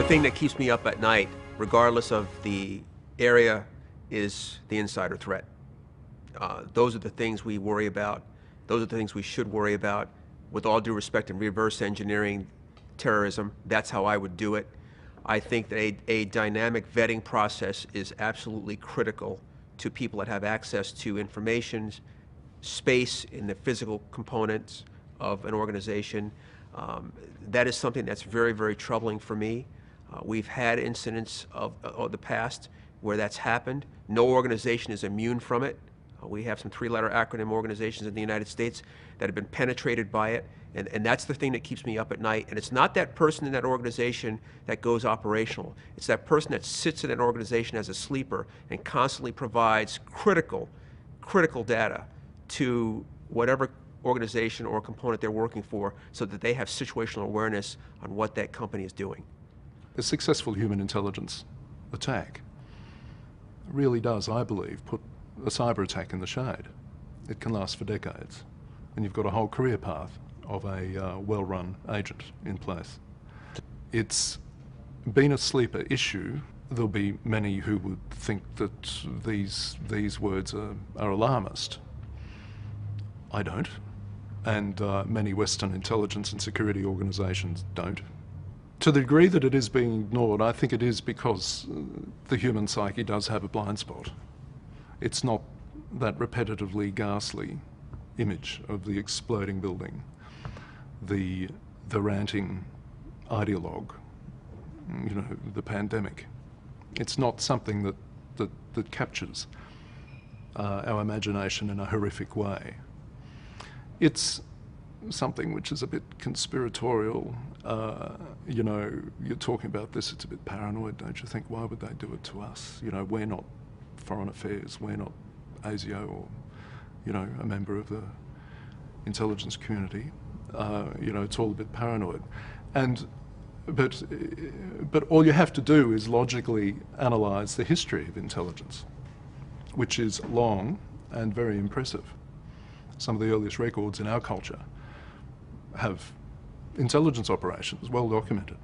The thing that keeps me up at night, regardless of the area, is the insider threat. Those are the things we worry about. Those are the things we should worry about. With all due respect, in reverse engineering terrorism, that's how I would do it. I think that a dynamic vetting process is absolutely critical to people that have access to information, space in the physical components of an organization. That is something that's very, very troubling for me. We've had incidents of the past where that's happened. No organization is immune from it. We have some three-letter acronym organizations in the United States that have been penetrated by it, and that's the thing that keeps me up at night. And it's not that person in that organization that goes operational. It's that person that sits in an organization as a sleeper and constantly provides critical data to whatever organization or component they're working for, so that they have situational awareness on what that company is doing. A successful human intelligence attack really does, I believe, put a cyber attack in the shade. It can last for decades, and you've got a whole career path of a well-run agent in place. It's been a sleeper issue. There'll be many who would think that these words are alarmist. I don't, and many Western intelligence and security organisations don't. To the degree that it is being ignored, I think it is because the human psyche does have a blind spot. It's not that repetitively ghastly image of the exploding building, the ranting ideologue, you know, the pandemic. It's not something that captures our imagination in a horrific way. It's something which is a bit conspiratorial. You know, you're talking about this, it's a bit paranoid, don't you think? Why would they do it to us? You know, we're not Foreign Affairs, we're not ASIO or, you know, a member of the intelligence community. You know, it's all a bit paranoid. But all you have to do is logically analyse the history of intelligence, which is long and very impressive. Some of the earliest records in our culture have intelligence operations well documented.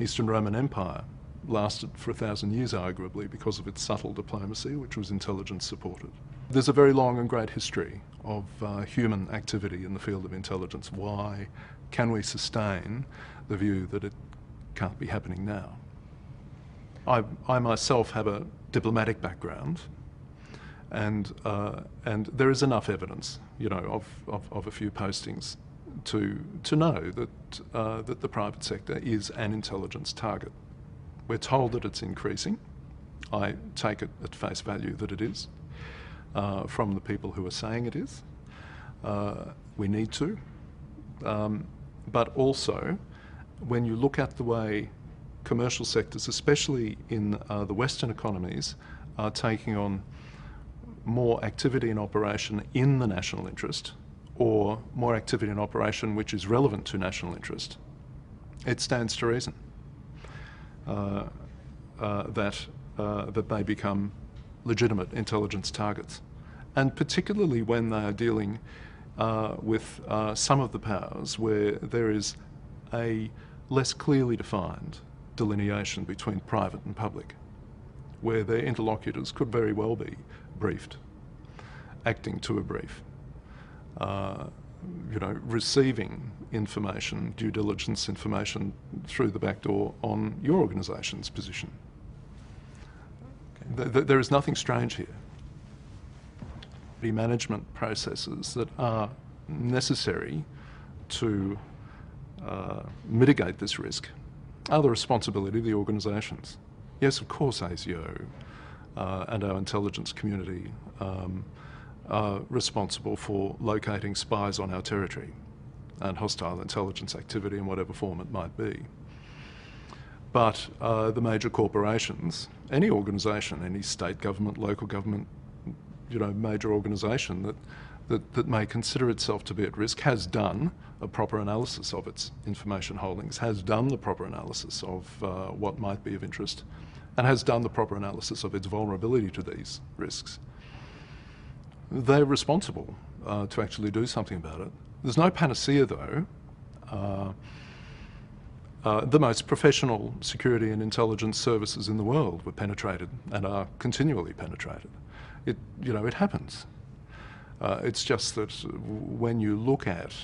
Eastern Roman Empire lasted for 1,000 years, arguably, because of its subtle diplomacy, which was intelligence supported. There's a very long and great history of human activity in the field of intelligence. Why can we sustain the view that it can't be happening now? I myself have a diplomatic background, and there is enough evidence, you know, of a few postings to know that the private sector is an intelligence target. We're told that it's increasing. I take it at face value that it is, from the people who are saying it is. We need to. But also, when you look at the way commercial sectors, especially in the Western economies, are taking on more activity and operation in the national interest, or more activity and operation which is relevant to national interest, it stands to reason that they become legitimate intelligence targets. And particularly when they are dealing with some of the powers where there is a less clearly defined delineation between private and public, where their interlocutors could very well be briefed, acting to a brief, you know, receiving information, due diligence information through the back door on your organisation's position. Okay. There is nothing strange here. The management processes that are necessary to mitigate this risk are the responsibility of the organisations. Yes, of course, ASIO and our intelligence community are responsible for locating spies on our territory and hostile intelligence activity in whatever form it might be. But the major corporations, any organisation, any state government, local government, you know, major organisation that may consider itself to be at risk, has done a proper analysis of its information holdings, has done the proper analysis of what might be of interest, and has done the proper analysis of its vulnerability to these risks. They're responsible to actually do something about it. There's no panacea, though. The most professional security and intelligence services in the world were penetrated and are continually penetrated. It happens. It's just that when you look at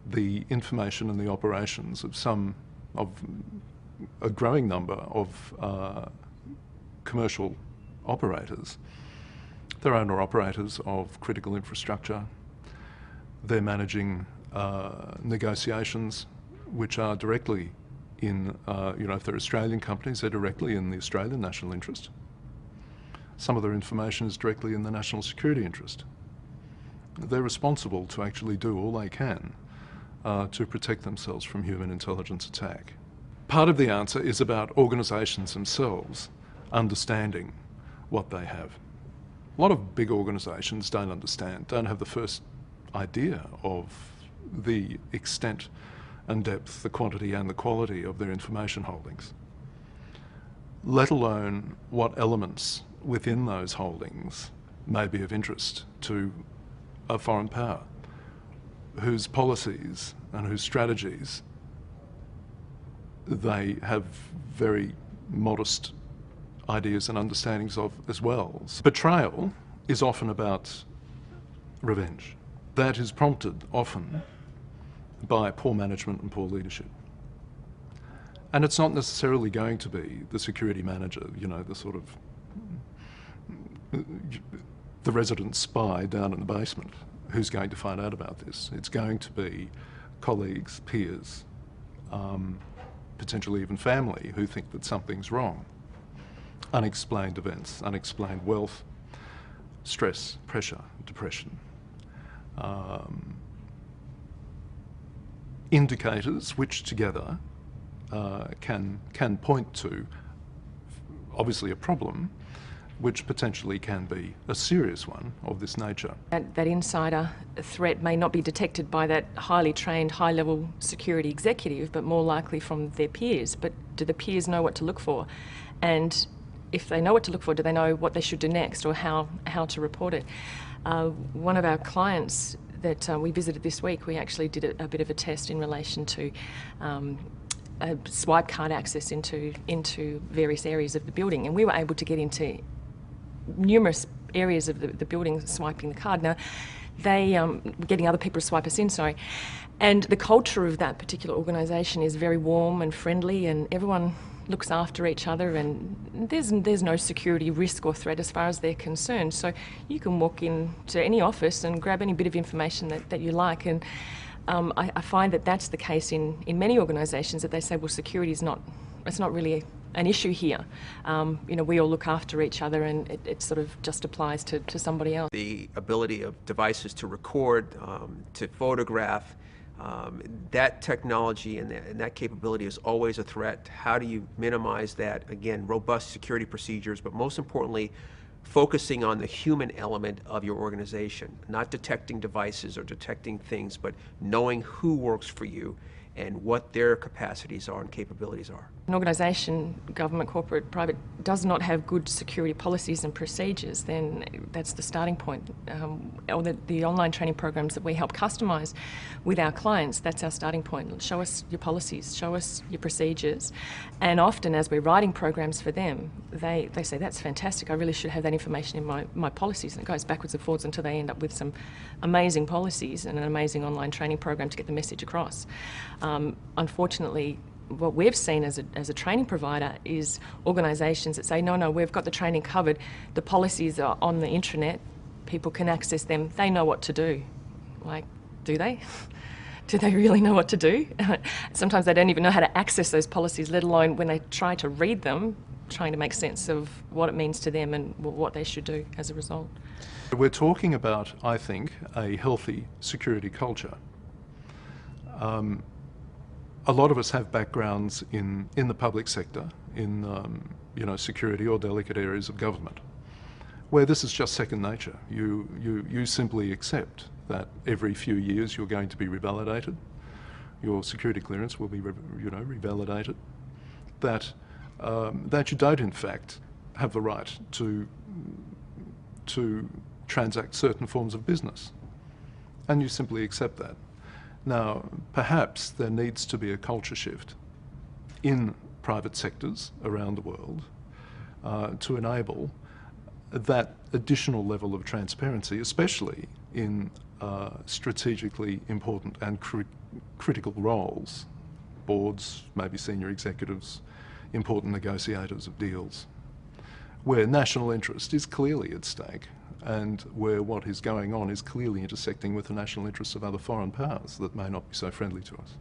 the information and the operations of a growing number of comercial operators, they're owner-operators of critical infrastructure. They're managing negotiations which are directly in, if they're Australian companies, they're directly in the Australian national interest. Some of their information is directly in the national security interest. They're responsible to actually do all they can to protect themselves from human intelligence attack. Part of the answer is about organisations themselves understanding what they have. A lot of big organisations don't have the first idea of the extent and depth, the quantity and the quality of their information holdings, let alone what elements within those holdings may be of interest to a foreign power, whose policies and whose strategies they have very modest ideas and understandings of as well. Betrayal is often about revenge. That is prompted often by poor management and poor leadership. And it's not necessarily going to be the security manager, the sort of the resident spy down in the basement who's going to find out about this. It's going to be colleagues, peers, potentially even family who think that something's wrong. Unexplained events, unexplained wealth, stress, pressure, depression. Indicators which together can point to obviously a problem which potentially can be a serious one of this nature. That insider threat may not be detected by that highly trained, high-level security executive, but more likely from their peers. But do the peers know what to look for? And if they know what to look for, do they know what they should do next or how to report it? One of our clients that we visited this week, we actually did a bit of a test in relation to a swipe card access into various areas of the building, and we were able to get into numerous areas of the building swiping the card. Now, they getting other people to swipe us in, and the culture of that particular organisation is very warm and friendly, and everyone looks after each other, and there's no security risk or threat as far as they're concerned. So you can walk into any office and grab any bit of information that you like, and I find that that's the case in many organisations, that they say, well, security is not really an issue here. We all look after each other, and it sort of just applies to somebody else. The ability of devices to record, to photograph, that technology and that capability is always a threat. How do you minimize that? Again, robust security procedures, but most importantly, focusing on the human element of your organization, not detecting devices or detecting things, but knowing who works for you and what their capacities are and capabilities are. An organisation, government, corporate, private, does not have good security policies and procedures, then that's the starting point. Or the online training programs that we help customise with our clients, that's our starting point. Show us your policies, show us your procedures. And often as we're writing programs for them, they say, that's fantastic, I really should have that information in my policies. And it goes backwards and forwards until they end up with some amazing policies and an amazing online training program to get the message across. Unfortunately, what we've seen as a training provider is organisations that say, no, we've got the training covered, the policies are on the intranet, people can access them, they know what to do. Like, do they? Do they really know what to do? Sometimes they don't even know how to access those policies, let alone when they try to read them, trying to make sense of what it means to them and what they should do as a result. We're talking about, I think, a healthy security culture. A lot of us have backgrounds in the public sector, in security or delicate areas of government, where this is just second nature. You simply accept that every few years you're going to be revalidated, your security clearance will be revalidated, that you don't in fact have the right to transact certain forms of business, and you simply accept that. Now, perhaps there needs to be a culture shift in private sectors around the world to enable that additional level of transparency, especially in strategically important and critical roles, boards, maybe senior executives, important negotiators of deals, where national interest is clearly at stake and where what is going on is clearly intersecting with the national interests of other foreign powers that may not be so friendly to us.